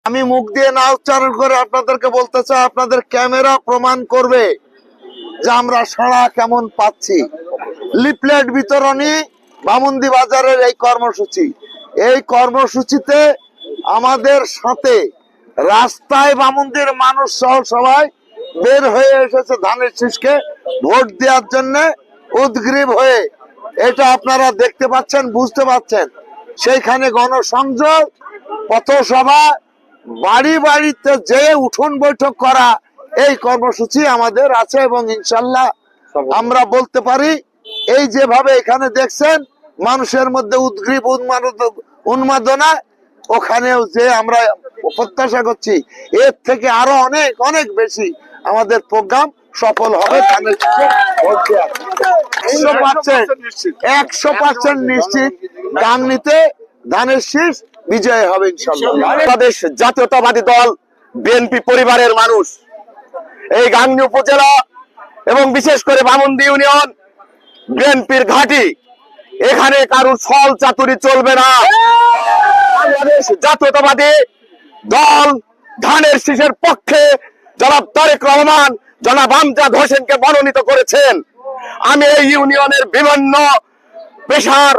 আমি মুখ দিয়ে না উচ্চারণ করে আপনাদেরকে বলতে চাই, আপনাদের ক্যামেরা প্রমাণ করবে যে আমরা সাড়া কেমন পাচ্ছি। লিফলেট বিতরণী বামুন্দি বাজারের এই কর্মসূচি, এই কর্মসূচিতে আমাদের সাথে রাস্তায় বামুন্দির মানুষ সহ সবাই বের হয়ে এসেছে ধানের শীষকে ভোট দেওয়ার জন্য উদ্গ্রীব হয়ে। এটা আপনারা দেখতে পাচ্ছেন, বুঝতে পাচ্ছেন। সেইখানে গণসংযোগ, পথসভা, বাড়ি বাড়িতে যে উঠোন বৈঠক করা, এই কর্মসূচি আমাদের আছে। এবং ইনশাল্লাহ আমরা বলতে পারি, এই যেভাবে এখানে দেখছেন মানুষের মধ্যে উদ্গ্রীব উন্মাদনা, ওখানেও যে আমরা প্রত্যাশা করছি এর থেকে আরো অনেক অনেক বেশি আমাদের প্রোগ্রাম সফল হবে। 100% নিশ্চিত গাংনীতে ধানের শীষ বিজয় হবে ইনশাল্লাহ। বাংলাদেশ জাতীয়তাবাদী দল বিএনপি পরিবারের মানুষ এই গাংনী উপজেলা এবং বিশেষ করে বামুন্দি ইউনিয়ন বিএনপির ঘাঁটি, এখানে কারোর ছল চাতুরি চলবে না। বাংলাদেশ জাতীয়তাবাদী দল ধানের শীষের পক্ষে জনাব তারেক রহমান, জনাব আমজাদ হোসেনকে মনোনীত করেছেন। আমি এই ইউনিয়নের বিভিন্ন পেশার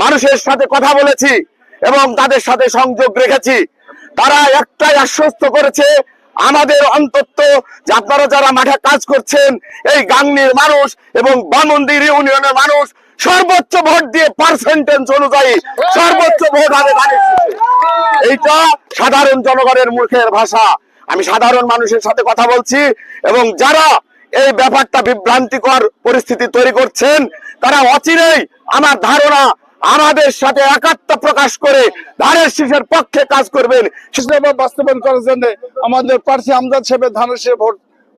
মানুষের সাথে কথা বলেছি এবং তাদের সাথে সংযোগ রেখেছি। তারা একটাই আশ্বস্ত করেছে, আমাদের অন্তত যে আপনারা যারা মাঠে কাজ করছেন, এই গাংনীর মানুষ এবং বামুন্দির ইউনিয়নের মানুষ সর্বোচ্চ ভোট দিয়ে পার্সেন্টেজ অনুযায়ী সর্বোচ্চ ভোট হবে ধানের শীষে। এইটা সাধারণ জনগণের মুখের ভাষা। আমি সাধারণ মানুষের সাথে কথা বলছি এবং যারা এই ব্যাপারটা বিভ্রান্তিকর পরিস্থিতি তৈরি করছেন, তারা অচিরেই আমার ধারণা আমাদের সাথে একাত্ম প্রকাশ করে ধানের শীষের পক্ষে কাজ করবেন। বাস্তবায়ন করার জন্য আমাদের প্রার্থী আমজাদ সাহেবের ধানের শীষে ভোট